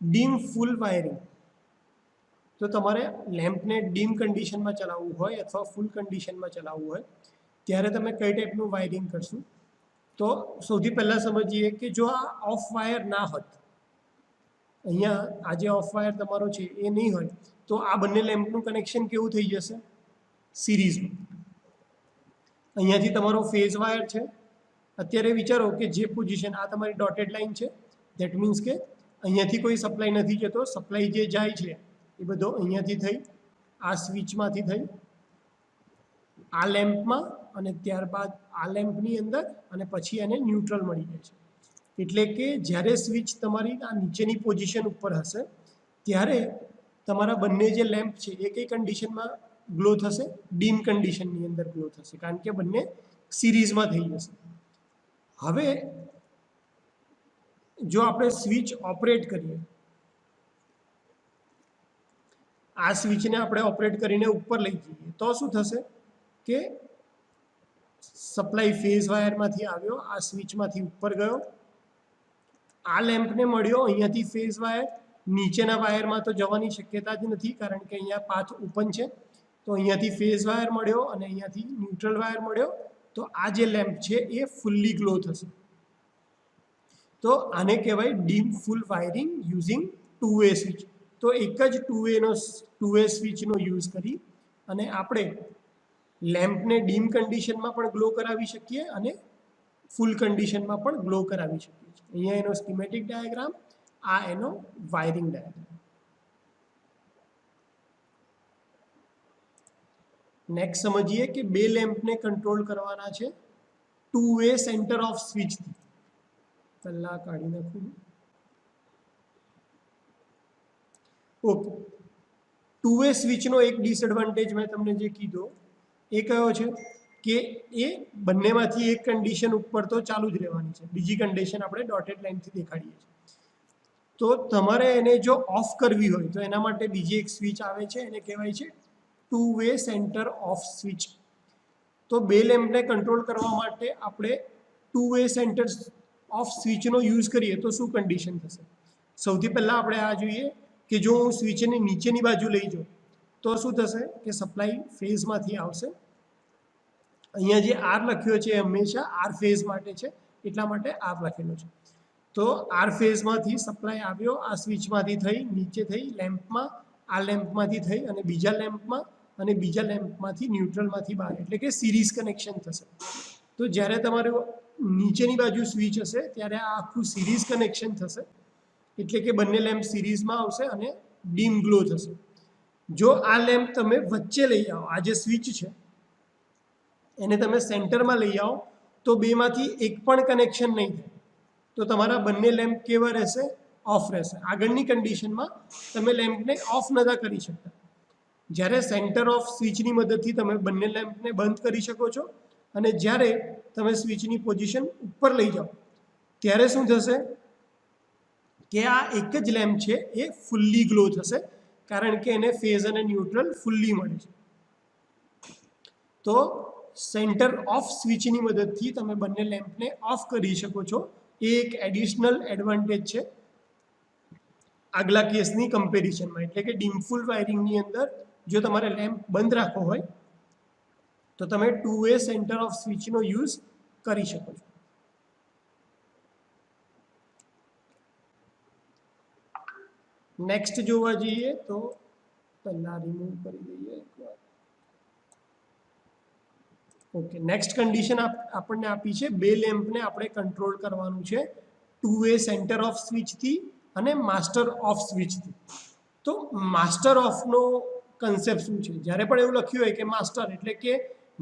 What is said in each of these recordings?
Dim full wiring, તો તમારે લેમ્પને dim કન્ડિશનમાં ચલાવવું હોય અથવા ફૂલ કન્ડિશનમાં ચલાવવું હોય ત્યારે તમે કઈ ટાઈપનું વાયરિંગ કરશું? તો સૌથી પહેલાં સમજીએ કે જો આ ઓફ વાયર ના હોત, અહીંયા આ જે ઓફ વાયર તમારો છે એ નહીં હોય તો આ બંને લેમ્પનું કનેક્શન કેવું થઈ જશે? સિરીઝમાં. અહીંયાથી તમારો ફેઝ વાયર છે. અત્યારે વિચારો કે જે પોઝિશન આ તમારી ડોટેડ લાઇન છે, ધેટ મીન્સ કે અહીંયાથી કોઈ સપ્લાય નથી જતો, સપ્લાય જે જાય છે એ બધો અહીંયાથી થઈ આ સ્વિચમાંથી થઈ આ લેમ્પમાં અને ત્યારબાદ આ લેમ્પની અંદર અને પછી એને ન્યુટ્રલ મળી જાય છે. એટલે કે જ્યારે સ્વિચ તમારી આ નીચેની પોઝિશન ઉપર હશે ત્યારે તમારા બંને જે લેમ્પ છે એ કઈ કન્ડિશનમાં ગ્લો થશે? ડીમ કન્ડિશનની અંદર ગ્લો થશે, કારણ કે બંને સિરીઝમાં થઈ જશે. હવે જો આપણે સ્વિચ ઓપરેટ કરીએ, આ સ્વિચને આપણે ઓપરેટ કરીને ઉપર લઈ જઈએ તો શું થશે કે સપ્લાય ફેઝ વાયરમાંથી આવ્યો, આ સ્વિચમાંથી ઉપર ગયો, આ લેમ્પને મળ્યો અહીંયાથી ફેઝ વાયર, નીચેના વાયરમાં તો જવાની શક્યતા જ નથી કારણ કે અહીંયા પાથ ઓપન છે. તો અહીંયાથી ફેઝ વાયર મળ્યો અને અહીંયાથી ન્યુટ્રલ વાયર મળ્યો, તો આ જે લેમ્પ છે એ ફુલ્લી ગ્લો થશે. તો આને કહેવાય dim full wiring using two way switch. તો એક જ ટુ વે સ્વિચનો યુઝ કરી અને આપણે લેમ્પને ડીમ કન્ડિશનમાં પણ ગ્લો કરાવી શકીએ અને ફૂલ કન્ડિશનમાં પણ ગ્લો કરાવી શકીએ છીએ. અહીંયા એનો સ્કીમેટિક ડાયાગ્રામ, આ એનો વાયરિંગ ડાયાગ્રામ. નેક્સ્ટ સમજીએ કે બે લેમ્પને કંટ્રોલ કરવાના છે ટુ વે સેન્ટર ઓફ સ્વિચથી. પહેલા કાઢી નાખું. ઓકે, ટુ વે સ્વિચનો એક ડિસએડવાન્ટેજ મેં તમને જે કીધો એ કયો છે કે એ બંનેમાંથી એક કન્ડિશન ઉપર તો ચાલુ જ રહેવાની છે, બીજી કન્ડિશન આપણે ડોટેડ લાઇનથી દેખાડીએ છીએ. તો તમારે એને જો ઓફ કરવી હોય તો એના માટે બીજી એક સ્વિચ આવે છે, એને કહેવાય છે two way centre of switch. તો બે લેમ્પને કંટ્રોલ કરવા માટે આપણે ટુ વે સેન્ટર ઓફ સ્વિચનો યુઝ કરીએ તો શું કન્ડિશન થશે? સૌથી પહેલાં આપણે આ જોઈએ કે જો હું સ્વિચની નીચેની બાજુ લઈ જાઉં તો શું થશે કે સપ્લાય ફેઝમાંથી આવશે. અહીંયા જે આર લખ્યો છે એ હંમેશા આર ફેઝ માટે છે, એટલા માટે આર લખેલો છે. તો આર ફેઝમાંથી સપ્લાય આવ્યો, આ સ્વિચમાંથી થઈ નીચે થઈ લેમ્પમાં, આ લેમ્પમાંથી થઈ અને બીજા લેમ્પમાં અને બીજા લેમ્પમાંથી ન્યુટ્રલમાંથી બહાર, એટલે કે સિરીઝ કનેક્શન થશે. તો જ્યારે તમારું નીચેની બાજુ સ્વિચ હશે ત્યારે આ આખું સિરીઝ કનેક્શન થશે, એટલે કે બંને લેમ્પ સિરીઝમાં આવશે અને ડીમ ગ્લો થશે. જો આ લેમ્પ તમે વચ્ચે લઈ આવો, આ જે સ્વિચ છે એને તમે સેન્ટરમાં લઈ આવો તો બેમાંથી એક પણ કનેક્શન નહીં થાય, તો તમારા બંને લેમ્પ કેવા રહેશે? ઓફ રહેશે. આગળની કન્ડિશનમાં તમે લેમ્પને ઓફ નતા કરી શકતા. જ્યારે સેન્ટર ઓફ સ્વિચની મદદથી તમે બંને લેમ્પને બંધ કરી શકો છો અને જ્યારે તમે સ્વિચની પોઝિશન ઉપર લઈ જાઓ ત્યારે શું થશે કે આ એક જ લેમ્પ છે એ ફુલ્લી ગ્લો થશે, કારણ કે એને ફેઝ અને ન્યુટ્રલ ફુલ્લી મળે છે. તો સેન્ટર ઓફ સ્વિચની મદદથી તમે બંને લેમ્પને ઓફ કરી શકો છો, એ એક એડિશનલ એડવાન્ટેજ છે આગલા કેસની કમ્પેરિઝનમાં. એટલે કે ડીમ ફૂલ વાયરિંગની અંદર જો તમારે લેમ્પ બંધ રાખવો હોય તો તમે ટુ વે સેન્ટર ઓફ સ્વિચનો યુઝ કરી શકો છો. નેક્સ્ટ જોવા જઈએ તો પહેલા રિમૂવ કરી દઈએ એકવાર. ઓકે, નેક્સ્ટ કન્ડિશન આપણને આપી છે બે લેમ્પને આપણે કંટ્રોલ કરવાનું છે ટુ વે સેન્ટર ઓફ સ્વિચથી અને માસ્ટર ઓફ સ્વિચથી. તો માસ્ટર ઓફનો કન્સેપ્ટ શું છે? જ્યારે પણ એવું લખ્યું હોય કે માસ્ટર, એટલે કે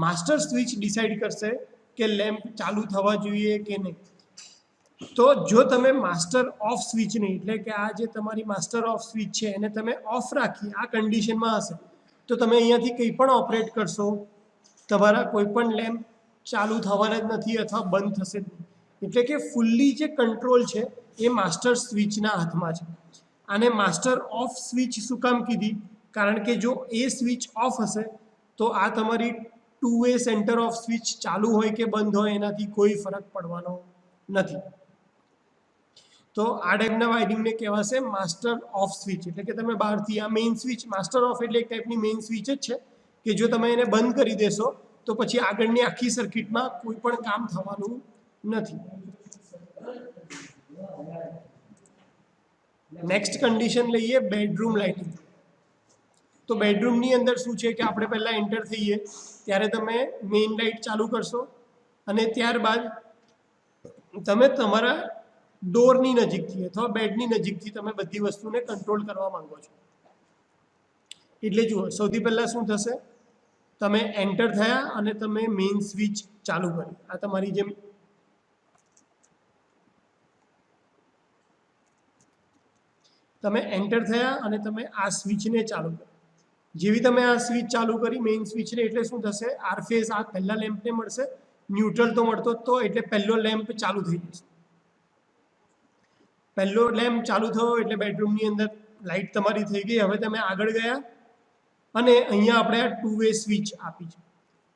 માસ્ટર સ્વિચ ડિસાઇડ કરશે કે લેમ્પ ચાલુ થવા જોઈએ કે નહીં. તો જો તમે માસ્ટર ઓફ સ્વિચને, એટલે કે આ જે તમારી માસ્ટર ઓફ સ્વિચ છે એને તમે ઓફ રાખી આ કન્ડિશનમાં હશે તો તમે અહીંયાથી કંઈ પણ ઓપરેટ કરશો, તમારા કોઈ પણ લેમ્પ ચાલુ થવાના જ નથી અથવા બંધ થશે જ નહીં. એટલે કે ફુલ્લી જે કંટ્રોલ છે એ માસ્ટર સ્વિચના હાથમાં છે. આને માસ્ટર ઓફ સ્વિચ શું કામ કીધી? કારણ કે જો એ સ્વિચ ઓફ હશે તો આ તમારી two way centre of switch ચાલુ હોય કે બંધ હોય એનાથી કોઈ ફરક પડવાનો નથી. તો આ ટાઈપના વાયરિંગને કહેવાશે માસ્ટર ઓફ સ્વિચ, એટલે કે તમે બહારથી આ મેઇન સ્વિચ, માસ્ટર ઓફ એટલે એક ટાઈપની મેઇન સ્વિચ જ છે કે જો તમે એને બંધ કરી દેશો તો પછી આગળની આખી સર્કિટમાં કોઈ પણ કામ થવાનું નથી. નેક્સ્ટ કન્ડિશન લઈએ બેડરૂમ લાઇટિંગ. તો બેડરૂમની અંદર શું છે કે આપણે પહેલાં એન્ટર થઈએ ત્યારે તમે મેઇન લાઇટ ચાલુ કરશો અને ત્યારબાદ તમે તમારા ડોરની નજીકથી અથવા બેડની નજીકથી તમે બધી વસ્તુને કંટ્રોલ કરવા માંગો છો. એટલે જુઓ, સૌથી પહેલાં શું થશે, તમે એન્ટર થયા અને તમે મેઇન સ્વિચ ચાલુ કરી. આ તમારી જેમ તમે એન્ટર થયા અને તમે આ સ્વિચને ચાલુ કરી. જેવી તમે આ સ્વિચ ચાલુ કરી મેઇન સ્વિચને, એટલે શું થશે, આર ફેઝ આ પહેલા લેમ્પને મળશે, ન્યુટ્રલ તો મળતો જ તો, એટલે પહેલો લેમ્પ ચાલુ થઈ જશે. પહેલો લેમ્પ ચાલુ થયો એટલે બેડરૂમની અંદર લાઇટ તમારી થઈ ગઈ. હવે તમે આગળ ગયા અને અહીંયા આપણે આ 2 વે સ્વિચ આપી છે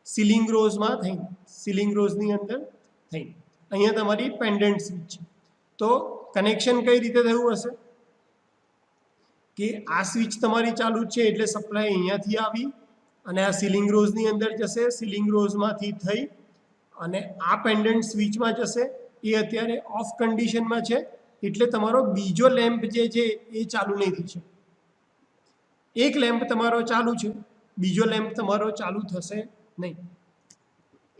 સીલિંગ રોઝમાં થઈને, સીલિંગ રોઝની અંદર થઈને અહીંયા તમારી પેન્ડન્ટ સ્વિચ છે. તો કનેક્શન કઈ રીતે થયું હશે કે આ સ્વિચ તમારી ચાલુ જ છે એટલે સપ્લાય અહીંયાથી આવી અને આ સીલિંગ રોઝની અંદર જશે, સીલિંગ રોઝમાંથી થઈ અને આ પેન્ડન્ટ સ્વિચમાં જશે. એ અત્યારે ઓફ કન્ડિશનમાં છે એટલે તમારો બીજો લેમ્પ જે છે એ ચાલુ નહીં થઈ શકે. એક લેમ્પ તમારો ચાલુ છે, બીજો લેમ્પ તમારો ચાલુ થશે નહીં.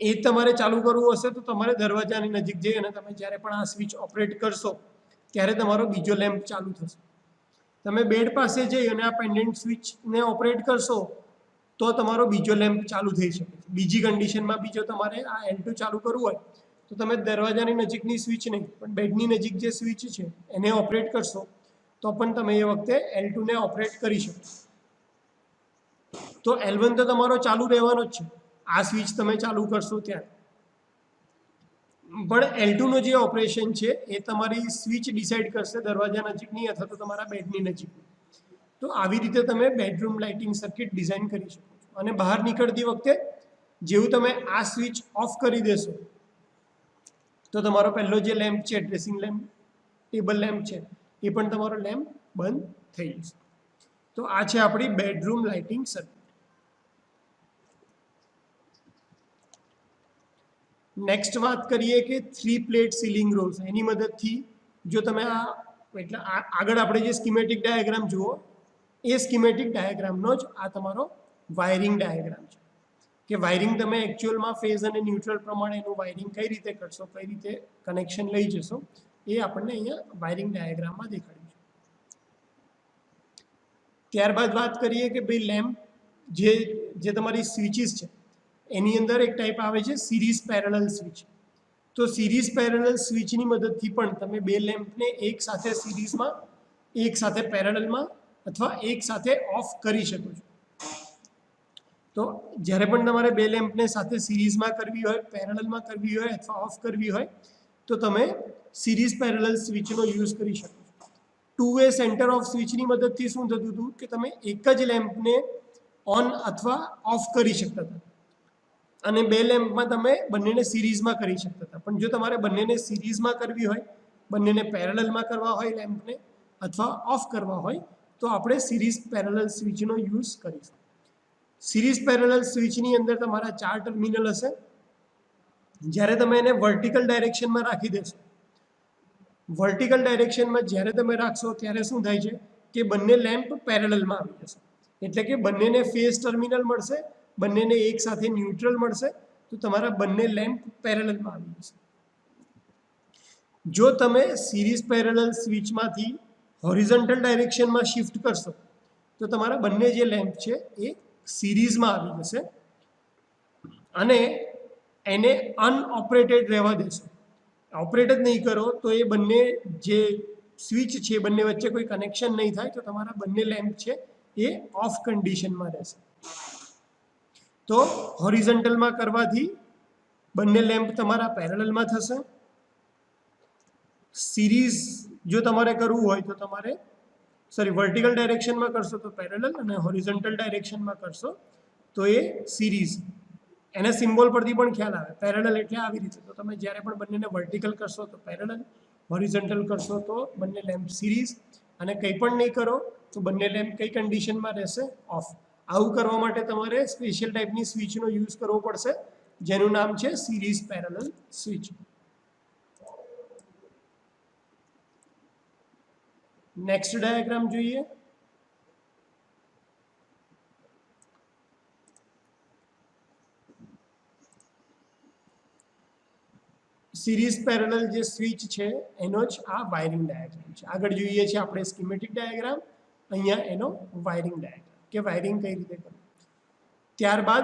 એ તમારે ચાલુ કરવું હશે તો તમારે દરવાજાની નજીક જઈ અને તમે જ્યારે પણ આ સ્વિચ ઓપરેટ કરશો ત્યારે તમારો બીજો લેમ્પ ચાલુ થશે. તમે બેડ પાસે જઈ અને આ પેન્ડન્ટ સ્વિચને ઓપરેટ કરશો તો તમારો બીજો લેમ્પ ચાલુ થઈ શકે છે. બીજી કન્ડિશનમાં બીજો તમારે આ L2 ચાલુ કરવું હોય તો તમે દરવાજાની નજીકની સ્વિચ નહીં પણ બેડની નજીક જે સ્વિચ છે એને ઓપરેટ કરશો તો પણ તમે એ વખતે L2 ને ઓપરેટ કરી શકો. તો L1 તો તમારો ચાલુ રહેવાનો જ છે આ સ્વિચ તમે ચાલુ કરશો ત્યારે, પણ L2 નો જે ઓપરેશન છે એ તમારી સ્વિચ ડિસાઇડ કરશે દરવાજા નજીકની અથવા તો તમારા બેડની નજીકની. તો આવી રીતે તમે બેડરૂમ લાઇટિંગ સર્કિટ ડિઝાઇન કરી શકો છો. અને બહાર નીકળતી વખતે જેવું તમે આ સ્વિચ ઓફ કરી દેશો તો તમારો પહેલો જે લેમ્પ છે, ડ્રેસિંગ લેમ્પ, ટેબલ લેમ્પ છે, એ પણ તમારો લેમ્પ બંધ થઈ જશે. તો આ છે આપણી બેડરૂમ લાઇટિંગ સર્કિટ. નેક્સ્ટ વાત કરીએ કે 3 પ્લેટ સીલિંગ રોઝ. એની મદદથી જો તમે આ એટલે આગળ આપણે જે સ્કીમેટિક ડાયાગ્રામ જુઓ એ સ્કીમેટિક ડાયાગ્રામનો જ આ તમારો વાયરિંગ ડાયાગ્રામ છે કે વાયરિંગ તમે એકચ્યુઅલમાં ફેઝ અને ન્યુટ્રલ પ્રમાણે એનું વાયરિંગ કઈ રીતે કરશો, કઈ રીતે કનેક્શન લઈ જશો એ આપણને અહીંયા વાયરિંગ ડાયાગ્રામમાં દેખાડ્યું છે. ત્યારબાદ વાત કરીએ કે ભાઈ લેમ્પ જે તમારી સ્વિચીસ છે એની અંદર એક ટાઈપ આવે છે સિરીઝ પેરેલલ સ્વિચ. તો સિરીઝ પેરેલલ સ્વિચની મદદથી પણ તમે બે લેમ્પને એક સાથે સિરીઝમાં, એક સાથે પેરેલલમાં અથવા એક સાથે ઓફ કરી શકો છો. તો જ્યારે પણ તમારે બે લેમ્પને સાથે સિરીઝમાં કરવી હોય, પેરેલલમાં કરવી હોય અથવા ઓફ કરવી હોય તો તમે સિરીઝ પેરેલલ સ્વિચનો યુઝ કરી શકો છો. 2 વે સેન્ટર ઓફ સ્વિચની મદદથી શું થતું હતું કે તમે એક જ લેમ્પને ઓન અથવા ઓફ કરી શકતા હતા અને બે લેમ્પમાં તમે બંનેને સિરીઝમાં કરી શકતા હતા. પણ જો તમારે બંનેને સિરીઝમાં કરવી હોય, બંનેને પેરેલલમાં કરવા હોય લેમ્પને અથવા ઓફ કરવા હોય તો આપણે સિરીઝ પેરેલલ સ્વિચનો યુઝ કરીશું. સિરીઝ પેરેલલ સ્વિચની અંદર તમારા 4 ટર્મિનલ હશે. જ્યારે તમે એને વર્ટિકલ ડાયરેક્શનમાં રાખી દેશો, વર્ટિકલ ડાયરેક્શનમાં જ્યારે તમે રાખશો ત્યારે શું થાય છે કે બંને લેમ્પ પેરેલલમાં આવી જશે. એટલે કે બંનેને ફેઝ ટર્મિનલ મળશે, બંનેને એક સાથે ન્યુટ્રલ મળશે, તો તમારા બંને લેમ્પ પેરેલલમાં આવી જશે. જો તમે સિરીઝ પેરેલલ સ્વિચમાંથી હોરિઝોન્ટલ ડાયરેક્શનમાં શિફ્ટ કરશો તો તમારા બંને જે લેમ્પ છે એ સિરીઝમાં આવી જશે અને એને અનઓપરેટેડ રહેવા દેશો. ઓપરેટ જ નહીં કરો તો એ બંને જે સ્વિચ છે બંને વચ્ચે કોઈ કનેક્શન નહીં થાય તો તમારા બંને લેમ્પ છે એ ઓફ કન્ડિશનમાં રહેશે. તો હોરિઝોન્ટલમાં કરવાથી બંને લેમ્પ તમારા પેરેલલમાં થશે. સિરીઝ જો તમારે કરવું હોય તો તમારે વર્ટિકલ ડાયરેક્શનમાં કરશો તો પેરેલલ અને હોરિઝોન્ટલ ડાયરેક્શનમાં કરશો તો એ સિરીઝ. એના સિમ્બોલ પરથી પણ ખ્યાલ આવે, પેરેલલ એટલે આવી રીતે. તો તમે જ્યારે પણ બંનેને વર્ટિકલ કરશો તો પેરેલલ, હોરિઝોન્ટલ કરશો તો બંને લેમ્પ સિરીઝ, અને કંઈ પણ નહીં કરો તો બંને લેમ્પ કઈ કન્ડિશનમાં રહેશે? ઓફ. આવું કરવા માટે તમારે સ્પેશિયલ ટાઈપની સ્વિચનો યુઝ કરવો પડશે, જેનું નામ છે series parallel switch. Next diagram જોઈએ. સિરીઝ પેરેલલ જે સ્વિચ છે એનો જ આ વાયરિંગ ડાયાગ્રામ છે. આગળ જોઈએ છે આપણે સ્કીમેટિક ડાયાગ્રામ, અહીંયા એનો વાયરિંગ ડાયાગ્રામ કે વાયરિંગ કઈ રીતે કરવું. ત્યારબાદ